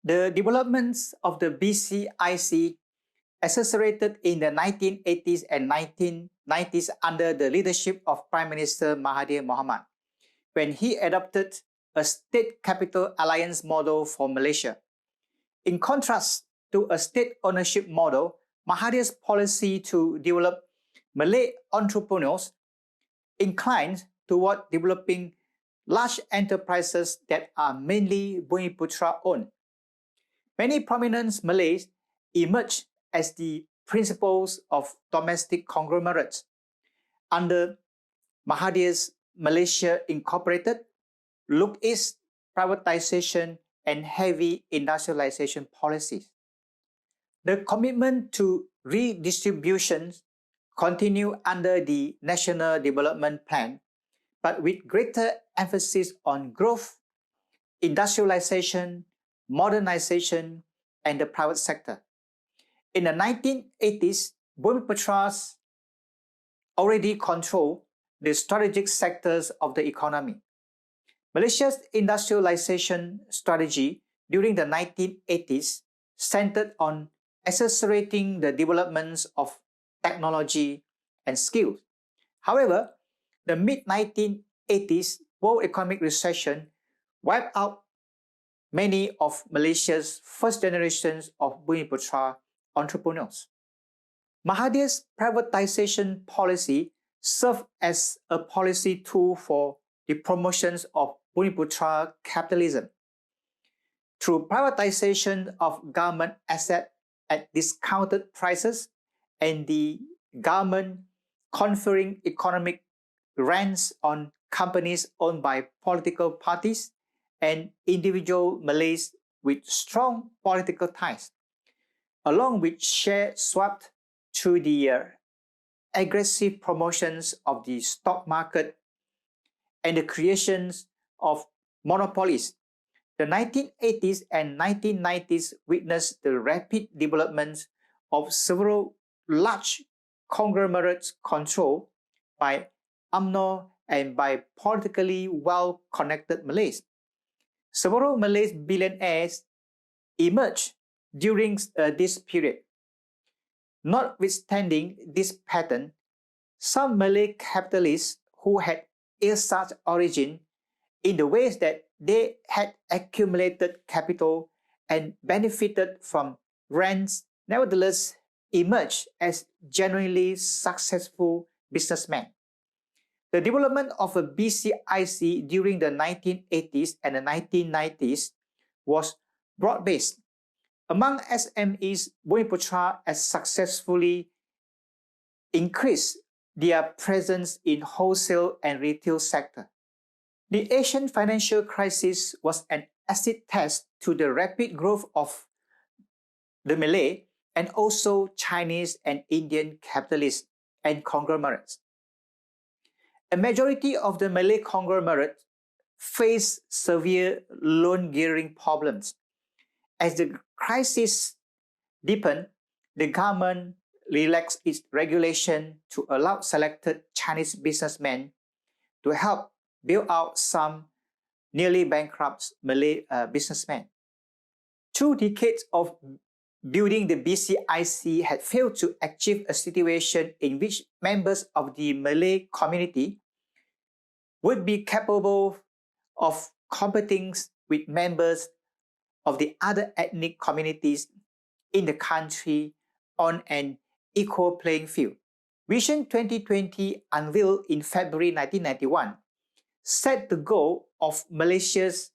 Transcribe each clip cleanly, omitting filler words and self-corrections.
The developments of the BCIC accelerated in the 1980s and 1990s under the leadership of Prime Minister Mahathir Mohamad, when he adopted a state capital alliance model for Malaysia. In contrast to a state ownership model, Mahathir's policy to develop Malay entrepreneurs inclined toward developing large enterprises that are mainly Bumiputera owned. Many prominent Malays emerged as the principals of domestic conglomerates under Mahathir's Malaysia Incorporated, Look East privatization, and heavy industrialization policies. The commitment to redistribution continued under the National Development Plan, but with greater emphasis on growth, industrialization, modernization, and the private sector. In the 1980s, bumiputeras already controlled the strategic sectors of the economy. Malaysia's industrialization strategy during the 1980s centered on accelerating the developments of technology and skills. However, the mid-1980s world economic recession wiped out many of Malaysia's first generations of Bumiputera entrepreneurs. Mahathir's privatization policy served as a policy tool for the promotions of Bumiputera capitalism. Through privatization of government assets at discounted prices and the government conferring economic rents on companies owned by political parties and individual Malays with strong political ties, along with share swapped through the aggressive promotions of the stock market and the creations of monopolies. The 1980s and 1990s witnessed the rapid development of several large conglomerates controlled by UMNO and by politically well-connected Malays. Several Malay billionaires emerged during this period. Notwithstanding this pattern, some Malay capitalists who had such origin in the ways that they had accumulated capital and benefited from rents nevertheless emerged as genuinely successful businessmen. The development of a BCIC during the 1980s and the 1990s was broad-based. Among SMEs, Bumiputera has successfully increased their presence in wholesale and retail sector. The Asian financial crisis was an acid test to the rapid growth of the Malay and also Chinese and Indian capitalists and conglomerates. A majority of the Malay conglomerates faced severe loan gearing problems. As the crisis deepened, the government relaxed its regulation to allow selected Chinese businessmen to help bail out some nearly bankrupt Malay businessmen. 2 decades of building the BCIC had failed to achieve a situation in which members of the Malay community would be capable of competing with members of the other ethnic communities in the country on an equal playing field. Vision 2020, unveiled in February 1991, set the goal of Malaysia's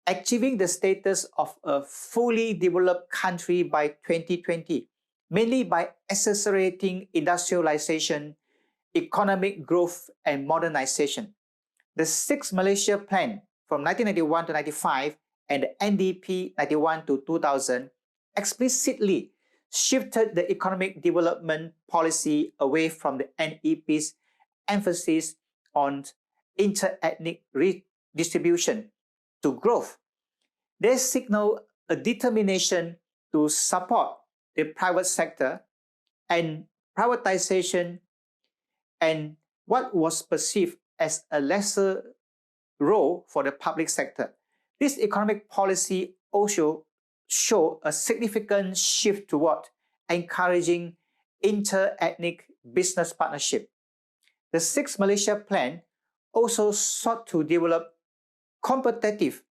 achieving the status of a fully developed country by 2020, mainly by accelerating industrialization, economic growth, and modernization. The 6th Malaysia Plan from 1991 to 95 and the NDP 91 to 2000 explicitly shifted the economic development policy away from the NEP's emphasis on inter-ethnic redistribution to growth. They signal a determination to support the private sector and privatization and what was perceived as a lesser role for the public sector. This economic policy also show a significant shift toward encouraging inter-ethnic business partnership. The Sixth Malaysia Plan also sought to develop competitive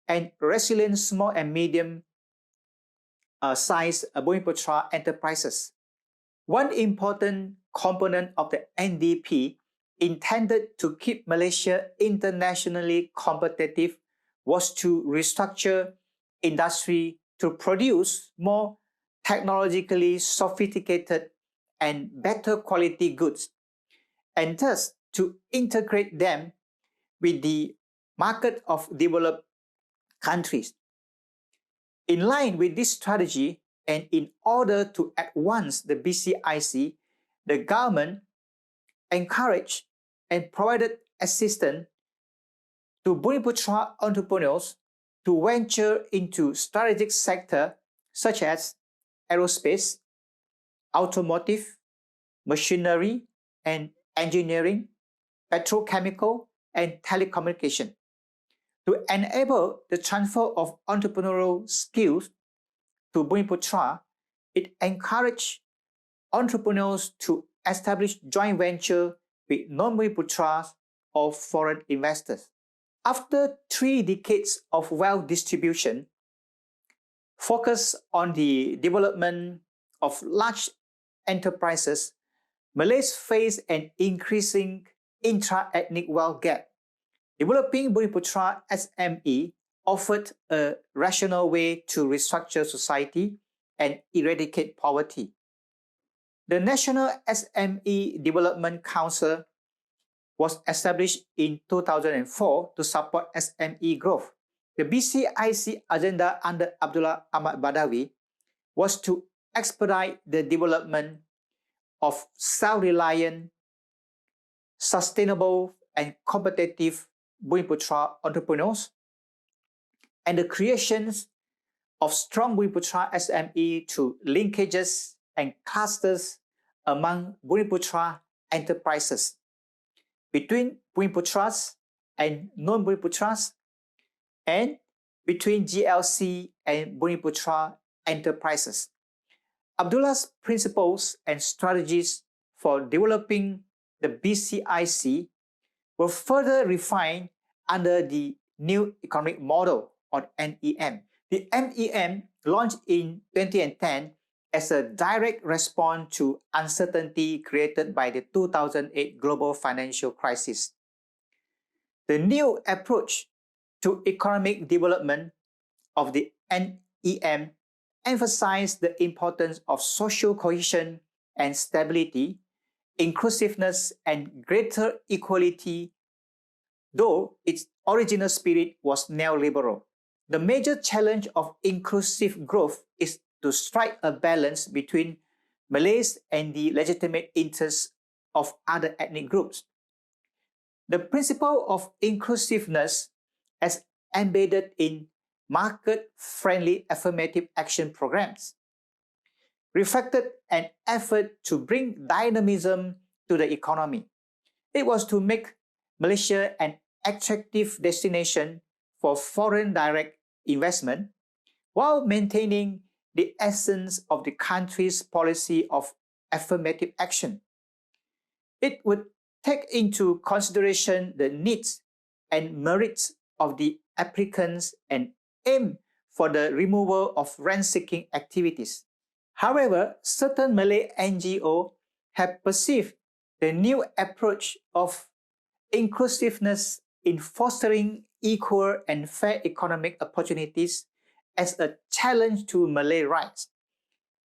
and resilient small and medium size Bumiputera enterprises. One important component of the NDP intended to keep Malaysia internationally competitive was to restructure industry to produce more technologically sophisticated and better quality goods, and thus to integrate them with the market of developed countries. In line with this strategy, and in order to advance the BCIC, the government encouraged and provided assistance to Bumiputera entrepreneurs to venture into strategic sectors such as aerospace, automotive, machinery and engineering, petrochemical, and telecommunication. To enable the transfer of entrepreneurial skills to Bumiputera, it encouraged entrepreneurs to establish joint venture with non-Bumiputeras or foreign investors. After 3 decades of wealth distribution, focus on the development of large enterprises, Malays face an increasing intra-ethnic wealth gap. Developing Bumiputera SME offered a rational way to restructure society and eradicate poverty. The National SME Development Council was established in 2004 to support SME growth. The BCIC agenda under Abdullah Ahmad Badawi was to expedite the development of self-reliant, sustainable and competitive Bumiputera entrepreneurs, and the creation of strong Bumiputera SME through linkages and clusters among Bumiputera enterprises, between Bumiputeras and non-Bumiputeras, and between GLC and Bumiputera enterprises. Abdullah's principles and strategies for developing the BCIC were further refined under the New Economic Model, or NEM. The NEM, launched in 2010 as a direct response to uncertainty created by the 2008 global financial crisis. The new approach to economic development of the NEM emphasized the importance of social cohesion and stability, inclusiveness and greater equality, though its original spirit was neoliberal. The major challenge of inclusive growth is to strike a balance between Malays and the legitimate interests of other ethnic groups. The principle of inclusiveness, as embedded in market-friendly affirmative action programs, reflected an effort to bring dynamism to the economy. It was to make Malaysia an attractive destination for foreign direct investment while maintaining the essence of the country's policy of affirmative action. It would take into consideration the needs and merits of the applicants and aim for the removal of rent-seeking activities. However, certain Malay NGOs have perceived the new approach of inclusiveness in fostering equal and fair economic opportunities as a challenge to Malay rights.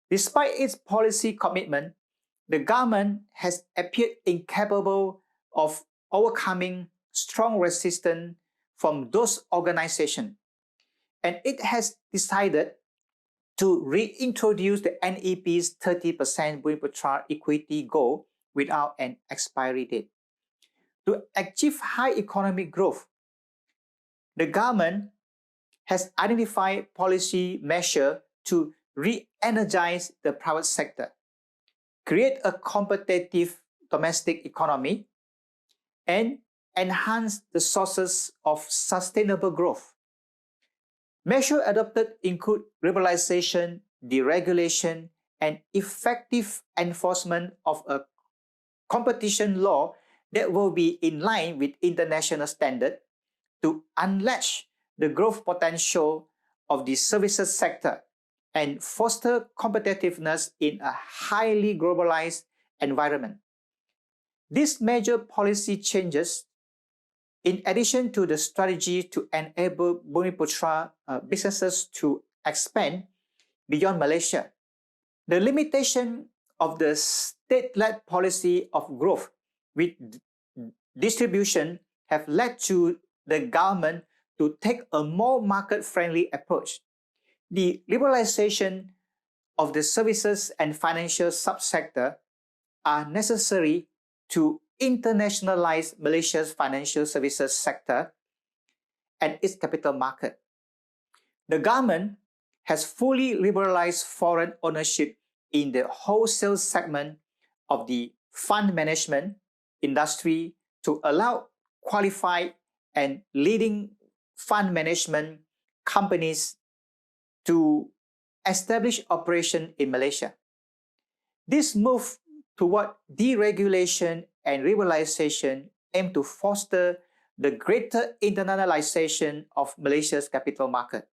Despite its policy commitment, the government has appeared incapable of overcoming strong resistance from those organizations, and it has decided to reintroduce the NEP's 30% Bumiputera equity goal without an expiry date. To achieve high economic growth, the government has identified policy measures to re-energize the private sector, create a competitive domestic economy, and enhance the sources of sustainable growth. Measures adopted include liberalization, deregulation, and effective enforcement of a competition law that will be in line with international standards to unleash the growth potential of the services sector and foster competitiveness in a highly globalized environment. These major policy changes, in addition to the strategy to enable Bumiputera businesses to expand beyond Malaysia, the limitation of the state-led policy of growth with distribution have led to the government to take a more market-friendly approach. The liberalization of the services and financial subsector are necessary to internationalize Malaysia's financial services sector and its capital market. The government has fully liberalized foreign ownership in the wholesale segment of the fund management industry to allow qualified and leading fund management companies to establish operation in Malaysia. This move toward deregulation and liberalization aim to foster the greater internationalization of Malaysia's capital market.